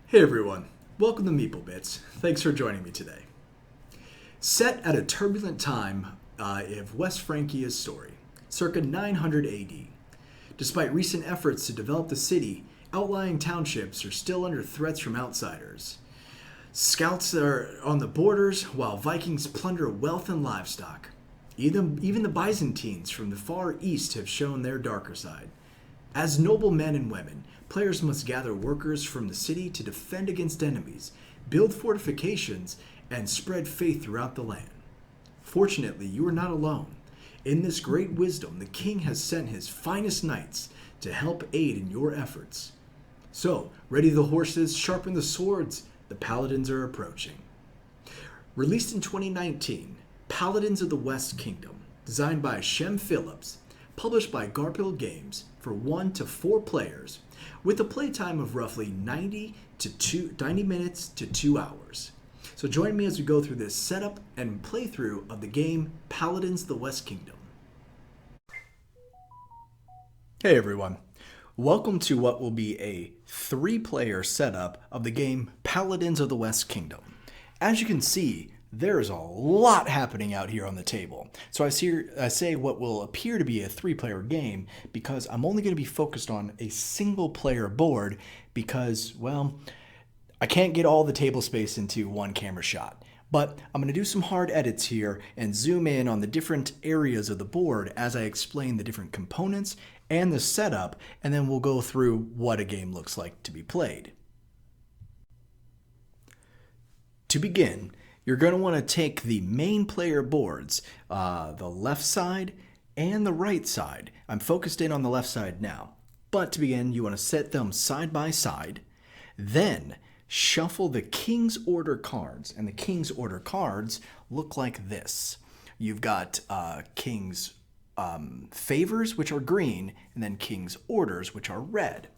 Hey everyone, welcome to Meeple Bits. Thanks for joining me today. Set at a turbulent time of West Francia's story, circa 900 AD. Despite recent efforts to develop the city, outlying townships are still under threats from outsiders. Scouts are on the borders while Vikings plunder wealth and livestock. Even the Byzantines from the Far East have shown their darker side. As noble men and women, players must gather workers from the city to defend against enemies, build fortifications, and spread faith throughout the land. Fortunately, you are not alone. In this great wisdom, the king has sent his finest knights to help aid in your efforts. So, ready the horses, sharpen the swords, the Paladins are approaching. Released in 2019, Paladins of the West Kingdom, designed by Shem Phillips, published by Garphill Games for 1 to 4 players, with a playtime of roughly 90 minutes to 2 hours. So join me as we go through this setup and playthrough of the game Paladins of the West Kingdom. Hey everyone, welcome to what will be a 3-player setup of the game Paladins of the West Kingdom. As you can see, there's a lot happening out here on the table. So I say what will appear to be a 3-player game because I'm only going to be focused on a single-player board because, well, I can't get all the table space into one camera shot. But I'm going to do some hard edits here and zoom in on the different areas of the board as I explain the different components and the setup, and then we'll go through what a game looks like to be played. To begin, you're going to want to take the main player boards, the left side and the right side. I'm focused in on the left side now. But to begin, you want to set them side by side. Then shuffle the King's Order cards. And the King's Order cards look like this. You've got King's favors, which are green, and then King's Orders, which are red.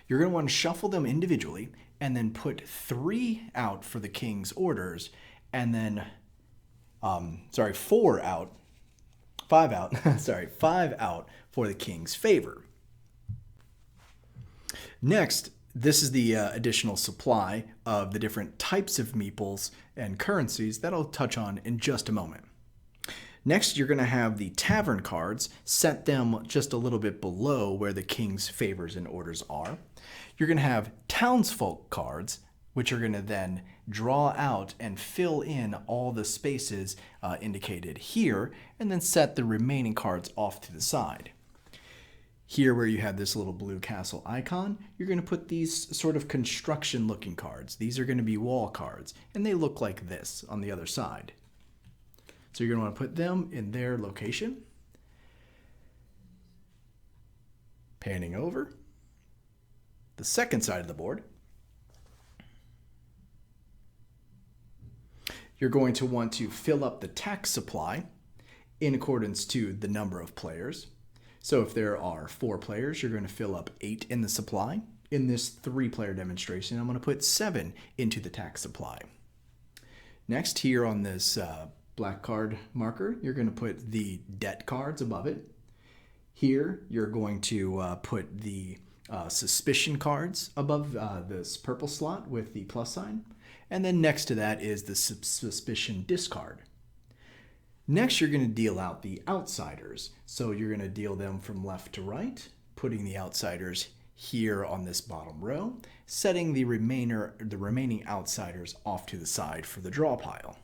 You're going to want to shuffle them individually and then put 3 out for the King's Orders and then, 5 out, 5 out for the King's favor. Next, this is the additional supply of the different types of meeples and currencies that I'll touch on in just a moment. Next, you're going to have the tavern cards, set them just a little bit below where the King's favors and orders are. You're going to have townsfolk cards, which are going to then draw out and fill in all the spaces indicated here, and then set the remaining cards off to the side. Here where you have this little blue castle icon, you're going to put these sort of construction looking cards. These are going to be wall cards, and they look like this on the other side. So you're going to want to put them in their location. Panning over. The second side of the board. You're going to want to fill up the tax supply in accordance to the number of players. So if there are 4 players, you're going to fill up 8 in the supply. In this 3-player demonstration, I'm going to put 7 into the tax supply. Next, here on this black card marker, you're going to put the debt cards above it. Here, you're going to put the suspicion cards above this purple slot with the plus sign. And then next to that is the suspicion discard. Next, you're going to deal out the outsiders. So you're going to deal them from left to right, putting the outsiders here on this bottom row, setting the remaining outsiders off to the side for the draw pile.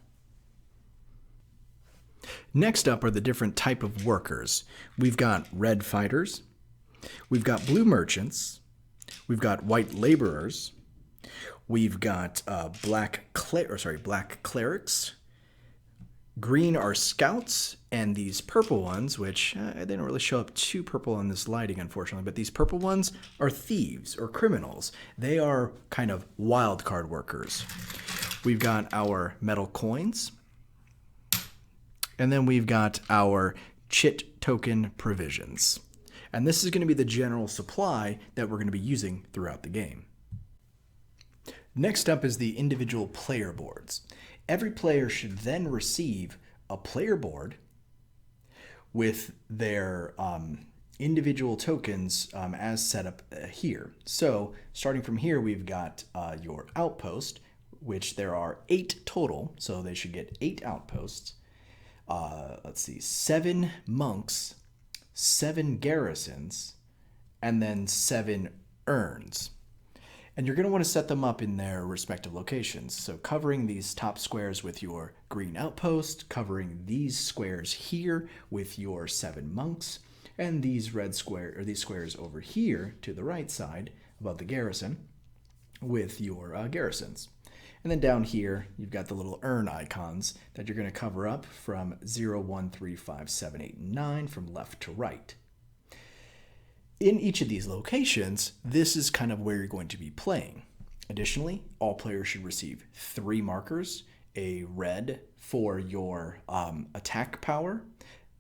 Next up are the different type of workers. We've got red fighters, we've got blue merchants, we've got white laborers, we've got black clerics, green are scouts, and these purple ones, which they don't really show up too purple in this lighting, unfortunately, but these purple ones are thieves or criminals. They are kind of wild card workers. We've got our metal coins, and then we've got our chit token provisions. And this is going to be the general supply that we're going to be using throughout the game. Next up is the individual player boards. Every player should then receive a player board with their individual tokens as set up here. So starting from here, we've got your outpost, which there are 8 total, so they should get 8 outposts. Let's see, 7 monks, 7 garrisons, and then 7 urns. And you're going to want to set them up in their respective locations. So covering these top squares with your green outpost, covering these squares here with your 7 monks, and these these squares over here to the right side above the garrison with your garrisons. And then down here, you've got the little urn icons that you're going to cover up from 0, 1, 3, 5, 7, 8, and 9 from left to right. In each of these locations, this is kind of where you're going to be playing. Additionally, all players should receive 3 markers, a red for your attack power,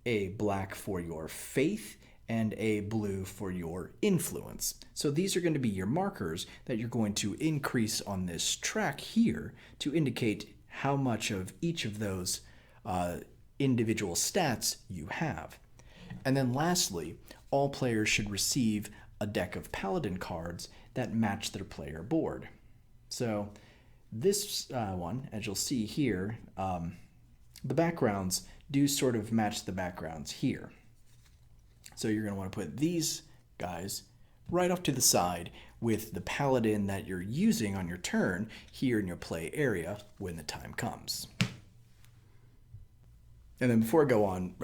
a black for your faith, and a blue for your influence. So these are going to be your markers that you're going to increase on this track here to indicate how much of each of those individual stats you have. And then lastly, all players should receive a deck of Paladin cards that match their player board. So this one, as you'll see here, the backgrounds do sort of match the backgrounds here. So you're going to want to put these guys right off to the side with the Paladin that you're using on your turn here in your play area when the time comes. And then before I go on,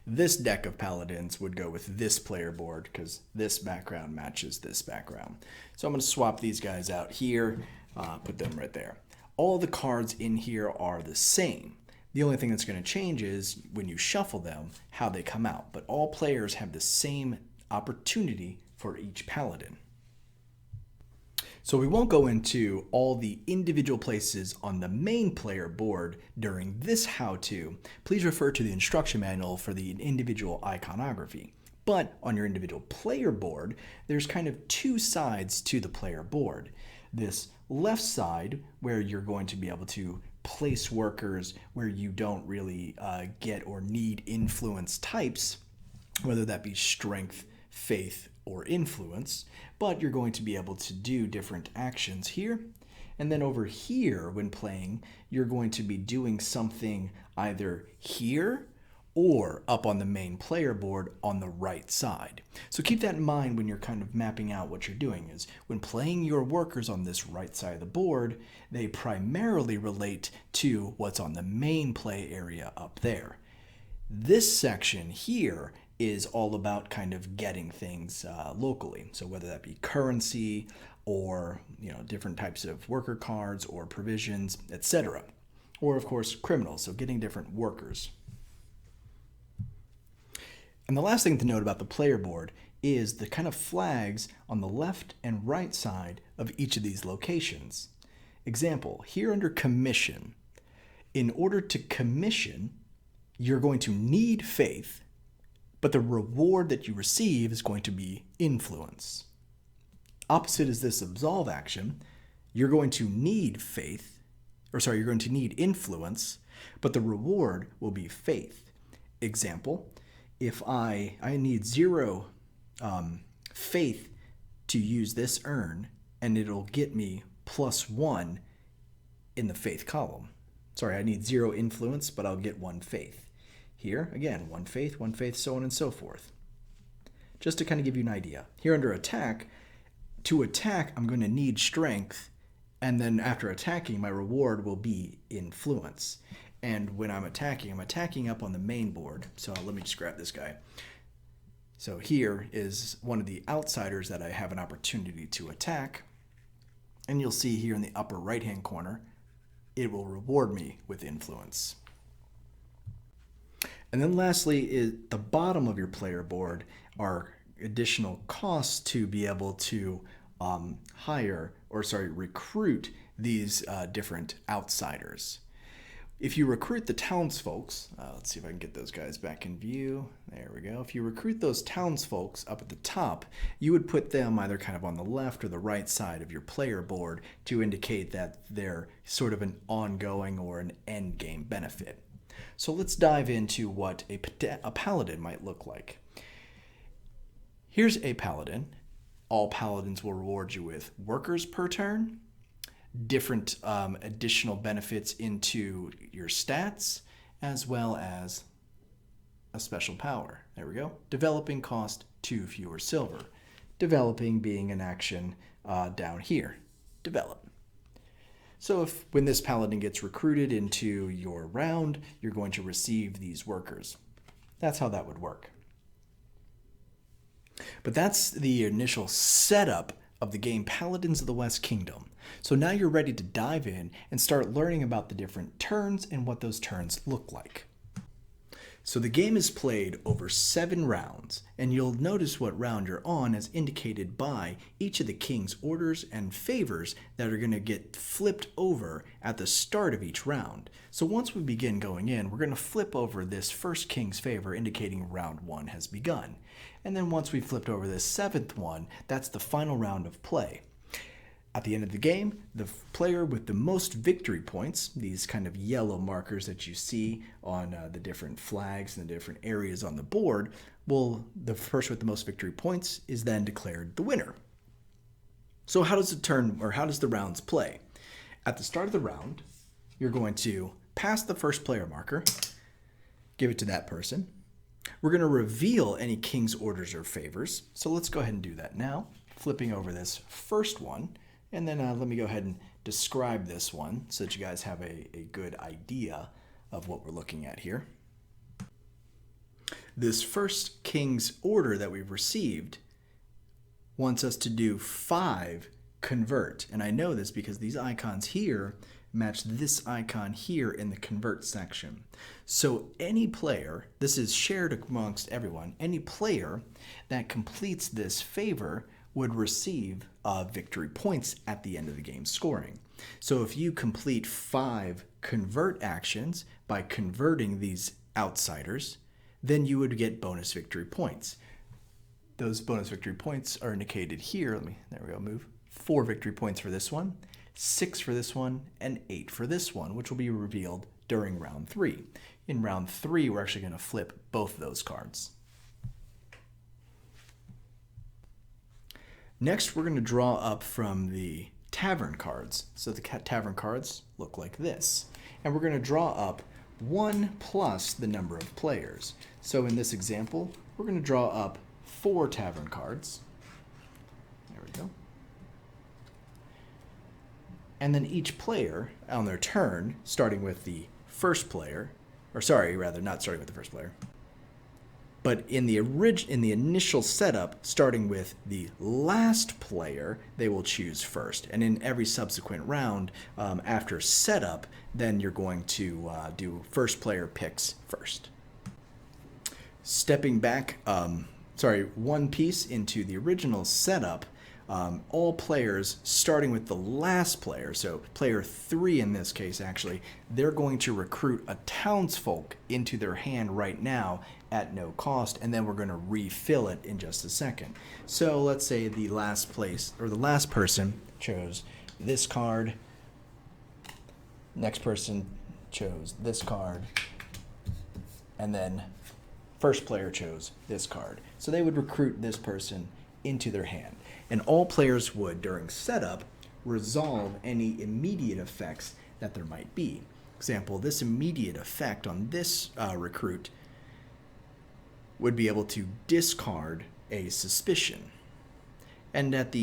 this deck of Paladins would go with this player board because this background matches this background. So I'm going to swap these guys out here, put them right there. All the cards in here are the same. The only thing that's going to change is when you shuffle them, how they come out. But all players have the same opportunity for each Paladin. So we won't go into all the individual places on the main player board during this how-to. Please refer to the instruction manual for the individual iconography. But on your individual player board, there's kind of 2 sides to the player board. This left side, where you're going to be able to place workers where you don't really get or need influence types, whether that be strength, faith, or influence, but you're going to be able to do different actions here. And then over here, when playing, you're going to be doing something either here or up on the main player board on the right side. So keep that in mind when you're kind of mapping out what you're doing is when playing your workers on this right side of the board, they primarily relate to what's on the main play area up there. This section here is all about kind of getting things locally. So whether that be currency or different types of worker cards or provisions, etc. Or of course criminals, so getting different workers. And the last thing to note about the player board is the kind of flags on the left and right side of each of these locations. Example, here under commission, in order to commission, you're going to need faith, but the reward that you receive is going to be influence. Opposite is this absolve action, you're going to need faith, you're going to need influence, but the reward will be faith. Example, if I need 0 faith to use this urn, and it'll get me +1 in the faith column. I need 0 influence, but I'll get 1 faith. Here, again, 1 faith, so on and so forth. Just to kind of give you an idea. Here under attack, to attack, I'm going to need strength, and then after attacking, my reward will be influence. And when I'm attacking up on the main board. So let me just grab this guy. So here is one of the outsiders that I have an opportunity to attack. And you'll see here in the upper right-hand corner, it will reward me with influence. And then lastly, at the bottom of your player board are additional costs to be able to recruit these different outsiders. If you recruit the townsfolks, let's see if I can get those guys back in view. There we go. If you recruit those townsfolks up at the top, you would put them either kind of on the left or the right side of your player board to indicate that they're sort of an ongoing or an end game benefit. So let's dive into what a paladin might look like. Here's a paladin. All paladins will reward you with workers per turn, different additional benefits into your stats, as well as a special power. There we go. Developing cost 2 fewer silver. Developing being an action down here. Develop. So when this paladin gets recruited into your round, you're going to receive these workers. That's how that would work. But that's the initial setup of the game Paladins of the West Kingdom. So now you're ready to dive in and start learning about the different turns and what those turns look like. So the game is played over 7 rounds, and you'll notice what round you're on as indicated by each of the king's orders and favors that are going to get flipped over at the start of each round. So once we begin going in, we're going to flip over this first king's favor indicating round 1 has begun. And then once we've flipped over this 7th one, that's the final round of play. At the end of the game, the player with the most victory points, these kind of yellow markers that you see on the different flags and the different areas on the board, the person with the most victory points is then declared the winner. So how does the rounds play? At the start of the round, you're going to pass the first player marker, give it to that person. We're going to reveal any king's orders or favors. So let's go ahead and do that now, flipping over this first one. And then let me go ahead and describe this one so that you guys have a good idea of what we're looking at here. This first king's order that we've received wants us to do 5 convert. And I know this because these icons here match this icon here in the convert section. So any player, this is shared amongst everyone, any player that completes this favor would receive victory points at the end of the game scoring. So if you complete 5 convert actions by converting these outsiders, then you would get bonus victory points. Those bonus victory points are indicated here. There we go, move. 4 victory points for this one, 6 for this one, and 8 for this one, which will be revealed during round 3. In round 3, we're actually going to flip both of those cards. Next, we're going to draw up from the tavern cards. So the tavern cards look like this. And we're going to draw up 1 plus the number of players. So in this example, we're going to draw up 4 tavern cards. There we go. And then each player on their turn, starting with the first player, not starting with the first player, but in the initial setup, starting with the last player, they will choose first. And in every subsequent round, after setup, then you're going to do first player picks first. Stepping back, 1 piece into the original setup, all players, starting with the last player, so player 3 in this case actually, they're going to recruit a townsfolk into their hand right now at no cost, and then we're going to refill it in just a second. So let's say the last person chose this card, next person chose this card, and then first player chose this card. So they would recruit this person into their hand. And all players would, during setup, resolve any immediate effects that there might be. Example, this immediate effect on this recruit would be able to discard a suspicion. And at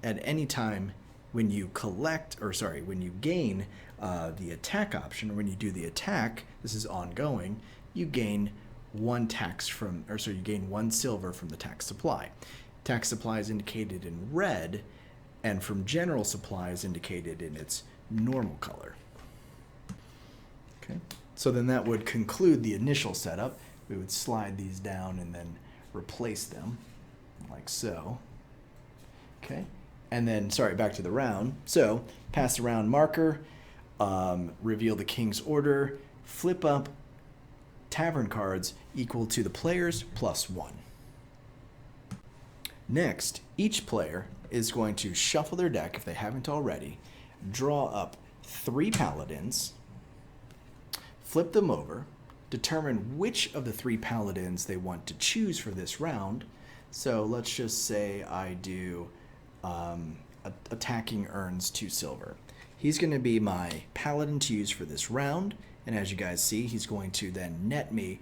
any time when you gain the attack option, or when you do the attack, this is ongoing, you gain 1 silver from the tax supply. Tax supply is indicated in red, and from general supply is indicated in its normal color. Okay, so then that would conclude the initial setup. We would slide these down and then replace them, like so. Okay, and then, back to the round. So, pass the round marker, reveal the king's order, flip up tavern cards equal to the players plus 1. Next, each player is going to shuffle their deck, if they haven't already, draw up 3 paladins, flip them over, determine which of the 3 paladins they want to choose for this round, So let's just say I do attacking earns 2 silver. He's going to be my paladin to use for this round, and as you guys see, he's going to then net me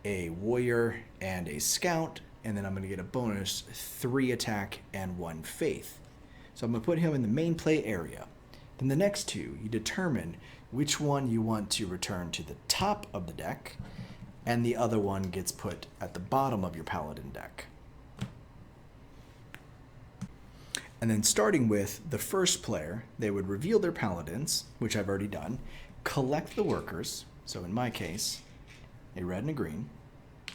a warrior and a scout, and then I'm going to get a bonus 3 attack and 1 faith. So I'm going to put him in the main play area. Then the next two, you determine which one you want to return to the top of the deck, and the other one gets put at the bottom of your paladin deck. And then starting with the first player, they would reveal their paladins, which I've already done, collect the workers, so in my case, a red and a green,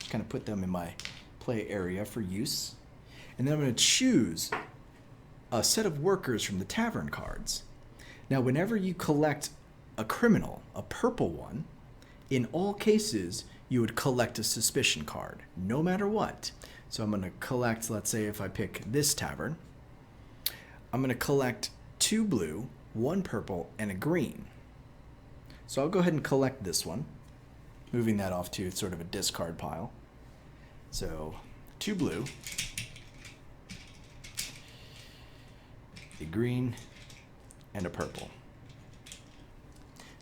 kind of put them in my play area for use, and then I'm going to choose a set of workers from the tavern cards. Now, whenever you collect a criminal, a purple one, in all cases, you would collect a suspicion card, no matter what. So I'm going to collect, let's say if I pick this tavern, I'm going to collect 2 blue, 1 purple, and a green. So I'll go ahead and collect this one, moving that off to sort of a discard pile. So 2 blue, a green, and a purple.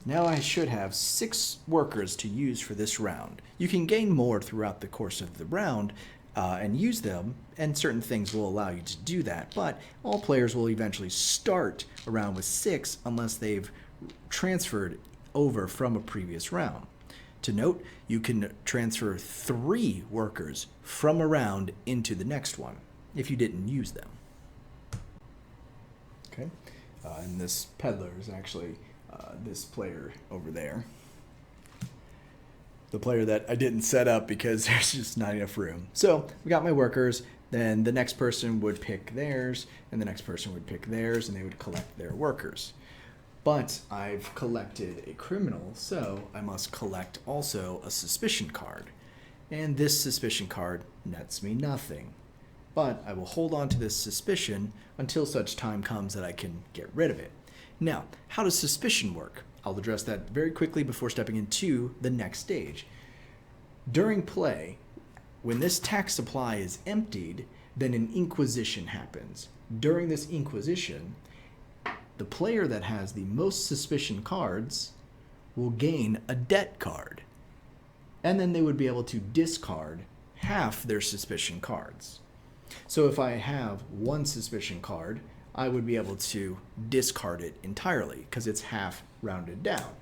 Now I should have 6 workers to use for this round. You can gain more throughout the course of the round and use them, and certain things will allow you to do that, but all players will eventually start a round with 6 unless they've transferred over from a previous round. To note, you can transfer 3 workers from a round into the next one if you didn't use them. Okay, and this peddler is actually this player over there. The player that I didn't set up because there's just not enough room. So we got my workers, then the next person would pick theirs, and the next person would pick theirs, and they would collect their workers. But I've collected a criminal, so I must collect also a suspicion card. And this suspicion card nets me nothing. But I will hold on to this suspicion until such time comes that I can get rid of it. Now, how does suspicion work? I'll address that very quickly before stepping into the next stage. During play, when this tax supply is emptied, then an inquisition happens. During this inquisition, the player that has the most suspicion cards will gain a debt card. And then they would be able to discard half their suspicion cards. So if I have 1 suspicion card, I would be able to discard it entirely because it's half rounded down.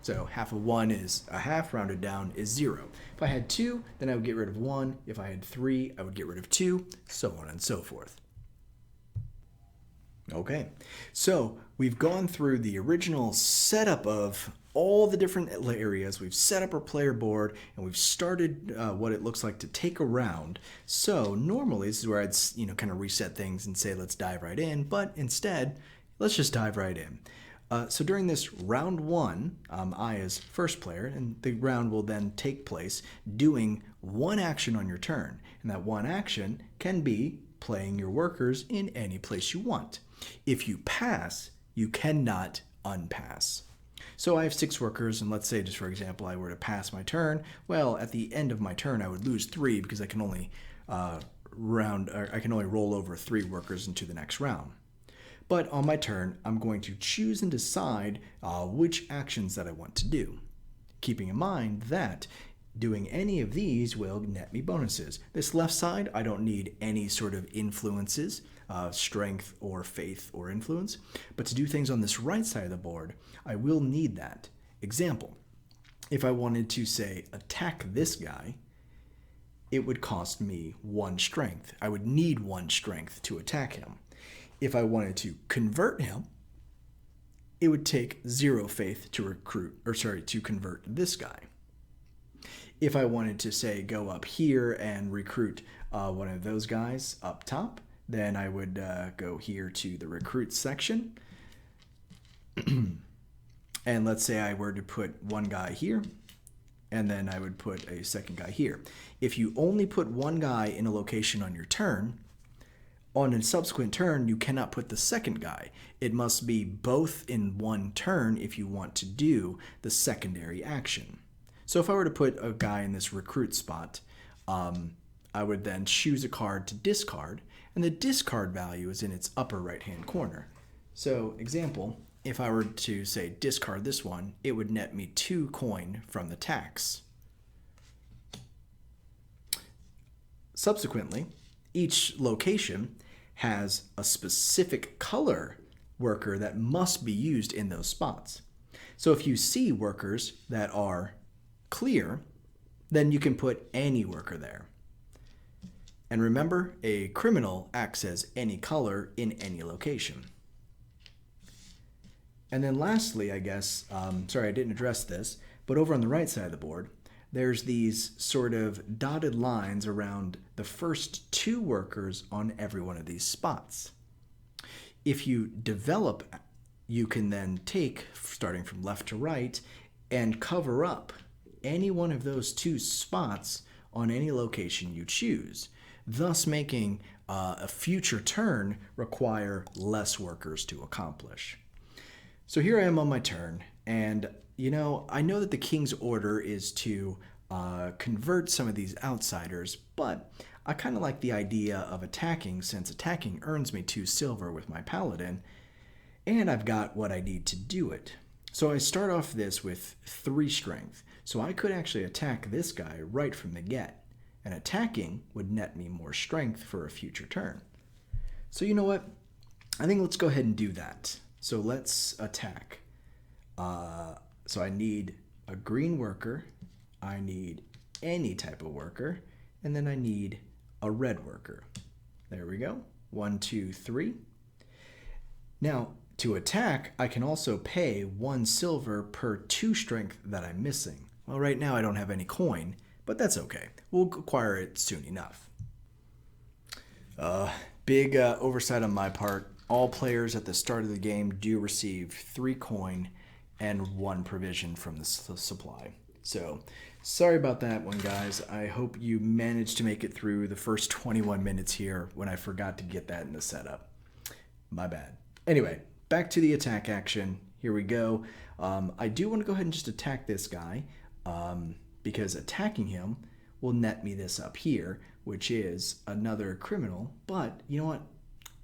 So half of 1 is a half, rounded down is 0. If I had 2, then I would get rid of 1. If I had 3, I would get rid of 2, so on and so forth. Okay, so we've gone through the original setup of all the different areas. We've set up our player board, and we've started what it looks like to take a round. So normally this is where I'd kind of reset things and say let's dive right in, but instead let's just dive right in. So during this round 1, I as first player, and the round will then take place doing 1 action on your turn, and that 1 action can be playing your workers in any place you want. If you pass, you cannot unpass. So I have 6 workers, and let's say, just for example, I were to pass my turn. Well, at the end of my turn, I would lose 3 because I can only roll over 3 workers into the next round. But on my turn, I'm going to choose and decide which actions that I want to do, keeping in mind that doing any of these will net me bonuses. This left side, I don't need any sort of influences, strength or faith or influence. But to do things on this right side of the board, I will need that. Example, if I wanted to, say, attack this guy, it would cost me 1 strength. I would need 1 strength to attack him. If I wanted to convert him, it would take 0 faith to convert this guy. If I wanted to, say, go up here and recruit one of those guys up top, then I would go here to the recruit section. And let's say I were to put 1 guy here, and then I would put a second guy here. If you only put 1 guy in a location on your turn, on a subsequent turn, you cannot put the second guy. It must be both in 1 turn if you want to do the secondary action. So if I were to put a guy in this recruit spot, I would then choose a card to discard, and the discard value is in its upper right-hand corner. So, example, if I were to say discard this one, it would net me 2 coin from the tax. Subsequently, each location has a specific color worker that must be used in those spots. So if you see workers that are clear, then you can put any worker there. And remember, a criminal acts as any color in any location. And then lastly, I guess, sorry I didn't address this, but over on the right side of the board, there's these sort of dotted lines around the first 2 workers on every one of these spots. If you develop, you can then take, starting from left to right, and cover up any one of those 2 spots on any location you choose, thus making a future turn require less workers to accomplish. So here I am on my turn, and I know that the king's order is to convert some of these outsiders, but I kind of like the idea of attacking, since attacking earns me 2 silver with my paladin, and I've got what I need to do it. So I start off this with 3 strength, so I could actually attack this guy right from the get, and attacking would net me more strength for a future turn. So you know what? I think let's go ahead and do that. So let's attack. So I need a green worker, I need any type of worker, and then I need a red worker. There we go. 1, 2, 3. Now, to attack, I can also pay 1 silver per 2 strength that I'm missing. Well, right now I don't have any coin, but that's okay. We'll acquire it soon enough. Big oversight on my part. All players at the start of the game do receive 3 coin and 1 provision from the supply. So, sorry about that one, guys. I hope you managed to make it through the first 21 minutes here when I forgot to get that in the setup. My bad. Anyway, back to the attack action. Here we go. I do want to go ahead and just attack this guy because attacking him will net me this up here, which is another criminal. But you know what?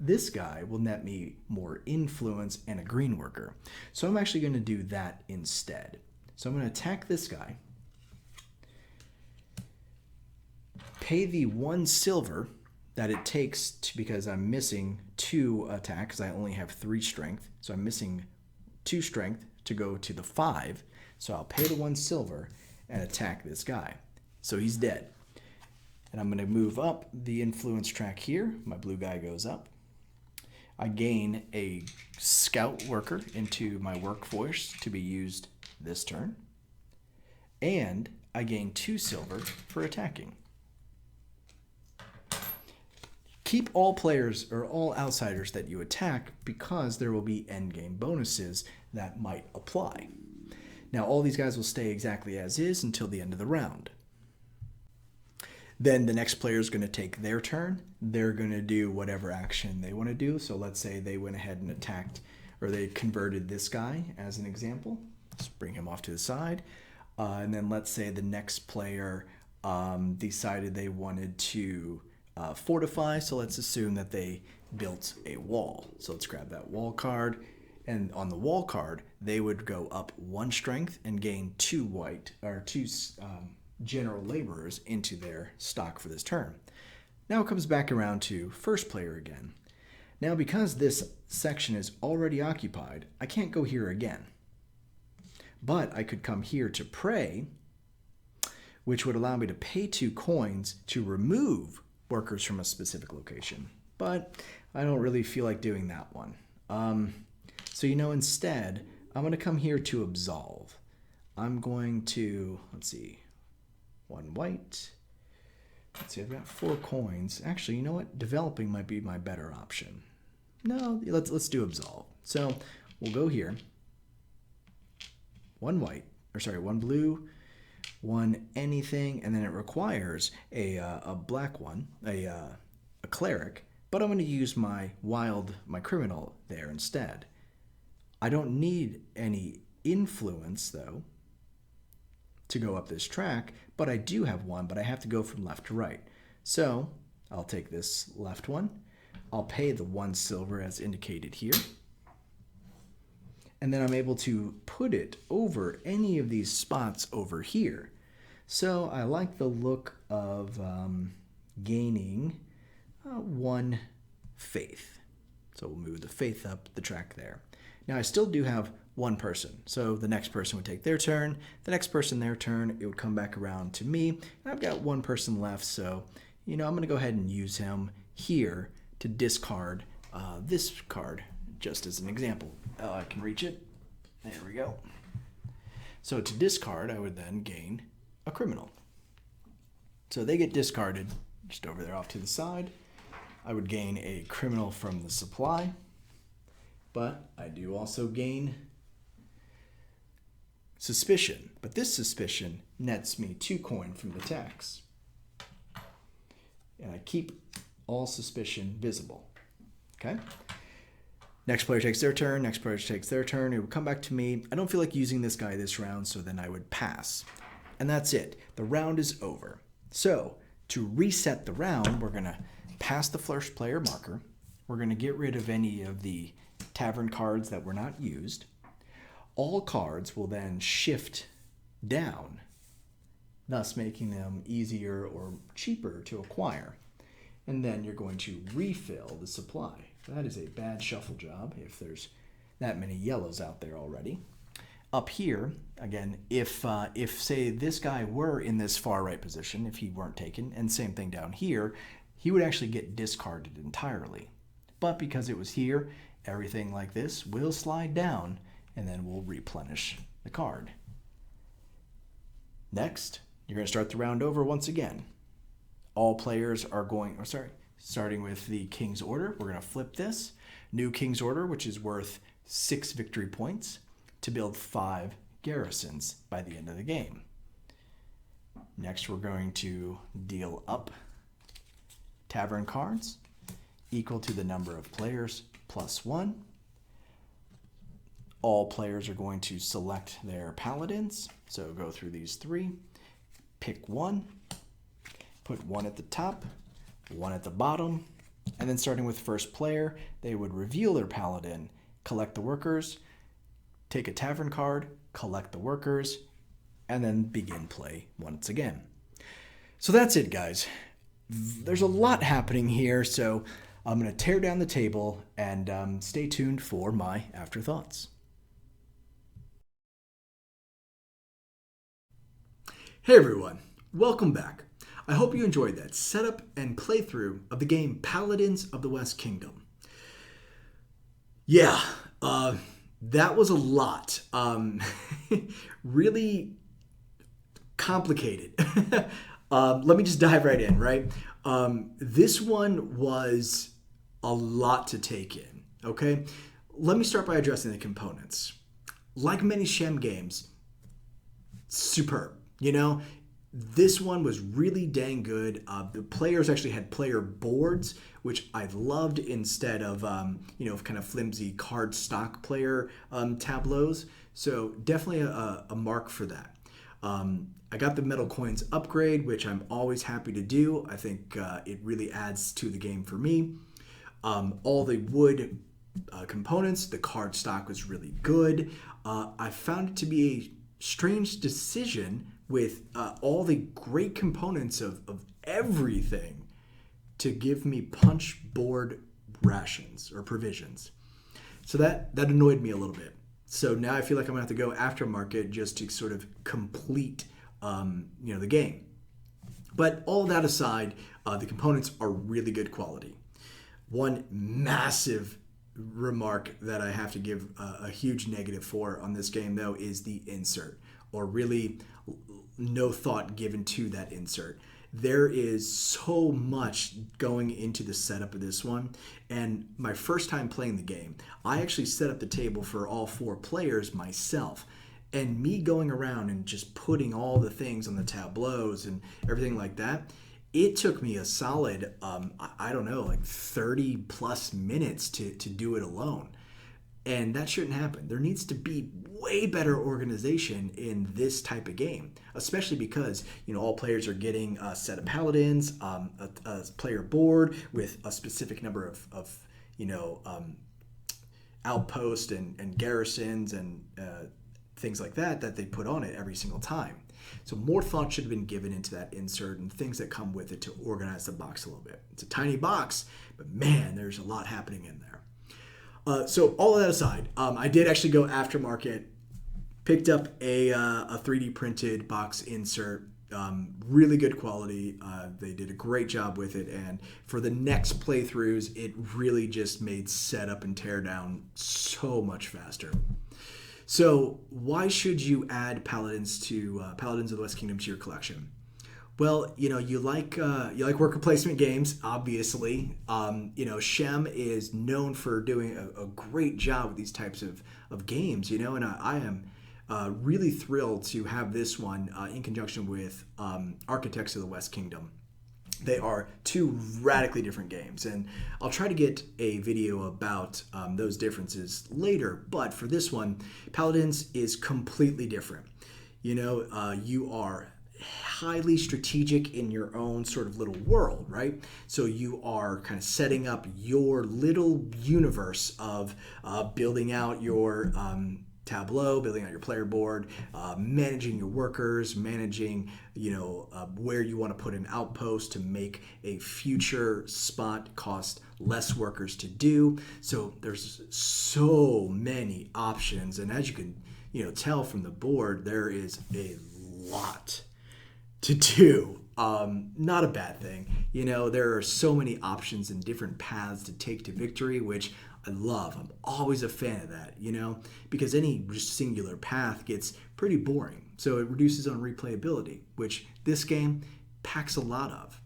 This guy will net me more influence and a green worker. So I'm actually going to do that instead. So I'm going to attack this guy, pay the 1 silver that it takes because I'm missing 2 attack, because I only have 3 strength. So I'm missing 2 strength to go to the 5. So I'll pay the 1 silver and attack this guy. So he's dead. And I'm going to move up the influence track here. My blue guy goes up. I gain a scout worker into my workforce to be used this turn. And I gain 2 silver for attacking. Keep all players or all outsiders that you attack because there will be endgame bonuses that might apply. Now all these guys will stay exactly as is until the end of the round. Then the next player is going to take their turn. They're going to do whatever action they want to do. So let's say they went ahead and attacked, or they converted this guy as an example. Let's bring him off to the side. And then let's say the next player decided they wanted to fortify. So let's assume that they built a wall. So let's grab that wall card. And on the wall card, they would go up 1 strength and gain 2 white, or 2 general laborers into their stock for this turn. Now it comes back around to first player again. Now because this section is already occupied, I can't go here again. But I could come here to pray, which would allow me to pay 2 coins to remove workers from a specific location. But I don't really feel like doing that one. So instead, I'm going to come here to absolve. I'm going to, let's see, 1 white. Let's see, I've got 4 coins. Actually, you know what? Developing might be my better option. No, let's do absolve. So we'll go here. 1 white, or sorry, 1 blue, 1 anything, and then it requires a black one, a cleric. But I'm going to use my criminal there instead. I don't need any influence though to go up this track, but I do have 1, but I have to go from left to right. So I'll take this left one. I'll pay the 1 silver as indicated here. And then I'm able to put it over any of these spots over here. So I like the look of gaining 1 faith. So we'll move the faith up the track there. Now I still do have 1 person. So the next person would take their turn, the next person their turn, it would come back around to me. And I've got 1 person left, so I'm going to go ahead and use him here to discard this card, just as an example. I can reach it. There we go. So to discard, I would then gain a criminal. So they get discarded just over there off to the side. I would gain a criminal from the supply, but I do also gain suspicion. But this suspicion nets me 2 coin from the tax. And I keep all suspicion visible. Okay? Next player takes their turn, next player takes their turn. It would come back to me. I don't feel like using this guy this round, so then I would pass. And that's it. The round is over. So, to reset the round, we're going to pass the first player marker. We're going to get rid of any of the tavern cards that were not used. All cards will then shift down, thus making them easier or cheaper to acquire. And then you're going to refill the supply. That is a bad shuffle job if there's that many yellows out there already. Up here, again, if say this guy were in this far right position, if he weren't taken, and same thing down here, he would actually get discarded entirely. But because it was here, everything like this will slide down, and then we'll replenish the card. Next, you're going to start the round over once again. All players are going, starting with the King's Order, we're going to flip this. New King's Order, which is worth 6 victory points to build 5 garrisons by the end of the game. Next, we're going to deal up tavern cards equal to the number of players plus 1. All players are going to select their paladins. So go through these 3, pick 1, put 1 at the top, 1 at the bottom, and then starting with first player, they would reveal their paladin, collect the workers, take a tavern card, collect the workers, and then begin play once again. So that's it, guys. There's a lot happening here, so I'm going to tear down the table and stay tuned for my afterthoughts. Hey everyone, welcome back. I hope you enjoyed that setup and playthrough of the game Paladins of the West Kingdom. Yeah, that was a lot. Really complicated. Let me just dive right in, right? This one was a lot to take in, okay? Let me start by addressing the components. Like many Shem games, superb, This one was really dang good. The players actually had player boards, which I loved instead of, kind of flimsy card stock player tableaus. So definitely a mark for that. I got the metal coins upgrade, which I'm always happy to do. I think it really adds to the game for me. All the wood components, the card stock was really good. I found it to be a strange decision with all the great components of everything to give me punch board rations or provisions. So that annoyed me a little bit. So now I feel like I'm gonna have to go aftermarket just to sort of complete the game. But all that aside, the components are really good quality. One massive remark that I have to give a huge negative for on this game though is the insert, or really no thought given to that insert. There is so much going into the setup of this one, and my first time playing the game, I actually set up the table for all 4 players myself, and me going around and just putting all the things on the tableaus and everything like that, it took me a solid, 30 plus minutes to do it alone. And that shouldn't happen. There needs to be way better organization in this type of game, especially because all players are getting a set of paladins, a player board with a specific number of outposts and garrisons and things like that they put on it every single time. So more thought should have been given into that insert and things that come with it to organize the box a little bit. It's a tiny box, but man, there's a lot happening in there. So all of that aside, I did actually go aftermarket, picked up a 3D printed box insert, really good quality. They did a great job with it, and for the next playthroughs, it really just made setup and teardown so much faster. So why should you add Paladins of the West Kingdom to your collection? Well, you like worker placement games, obviously. Shem is known for doing a great job with these types of games, and I am really thrilled to have this one in conjunction with Architects of the West Kingdom. They are two radically different games, and I'll try to get a video about those differences later, but for this one, Paladins is completely different. You are highly strategic in your own sort of little world, right? So you are kind of setting up your little universe of building out your tableau, building out your player board, managing your workers, managing where you want to put an outpost to make a future spot cost less workers to do. So there's so many options, and as you can tell from the board, there is a lot to do. Not a bad thing. There are so many options and different paths to take to victory, which I love. I'm always a fan of that, because any just singular path gets pretty boring. So it reduces on replayability, which this game packs a lot of.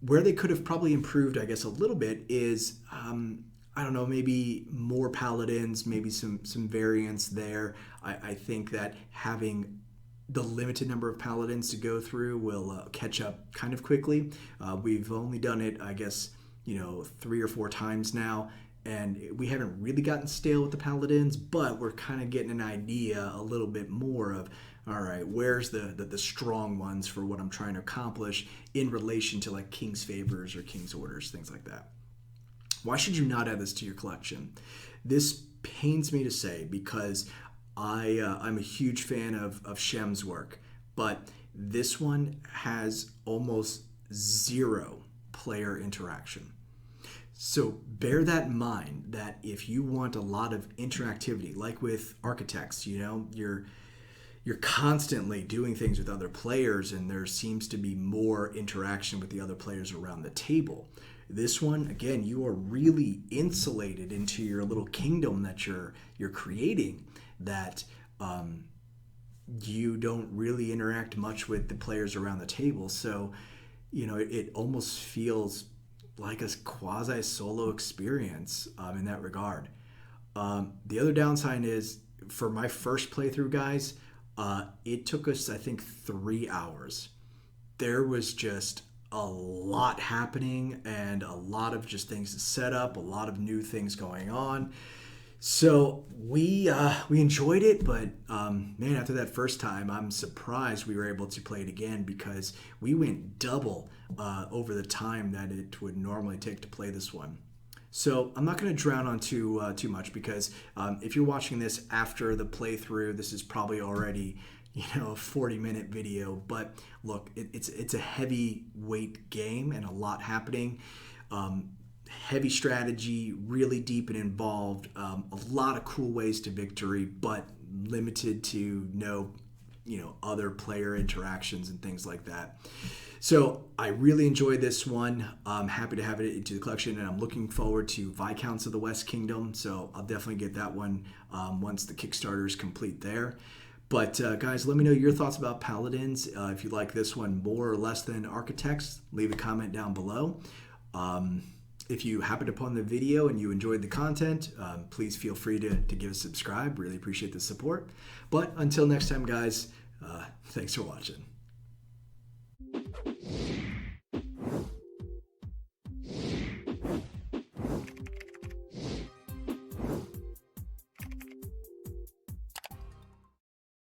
Where they could have probably improved, I guess, a little bit is, I don't know, maybe more paladins, maybe some variants there. I think that having the limited number of paladins to go through will catch up kind of quickly. We've only done it, I guess, 3 or 4 times now, and we haven't really gotten stale with the paladins, but we're kind of getting an idea a little bit more of, all right, where's the strong ones for what I'm trying to accomplish in relation to like King's Favors or King's Orders, things like that. Why should you not add this to your collection? This pains me to say because I'm a huge fan of Shem's work, but this one has almost zero player interaction. So bear that in mind, that if you want a lot of interactivity, like with Architects, you're constantly doing things with other players, and there seems to be more interaction with the other players around the table. This one, again, you are really insulated into your little kingdom that you're creating, that you don't really interact much with the players around the table. So, it almost feels like a quasi-solo experience in that regard. The other downside is, for my first playthrough, guys, it took us, I think, 3 hours. There was just a lot happening and a lot of just things to set up, a lot of new things going on. So we enjoyed it, but man, after that first time, I'm surprised we were able to play it again, because we went double over the time that it would normally take to play this one. So I'm not going to drown on too much, because if you're watching this after the playthrough, this is probably already a 40-minute video. But look, it's a heavyweight game and a lot happening. Heavy strategy, really deep and involved, a lot of cool ways to victory, but limited to no other player interactions and things like that. So I really enjoyed this one. I'm happy to have it into the collection, and I'm looking forward to Viscounts of the West Kingdom. So I'll definitely get that one once the Kickstarter is complete there. But guys, let me know your thoughts about Paladins. If you like this one more or less than Architects, leave a comment down below. If you happened upon the video and you enjoyed the content, please feel free to give a subscribe. Really appreciate the support. But until next time, guys, thanks for watching.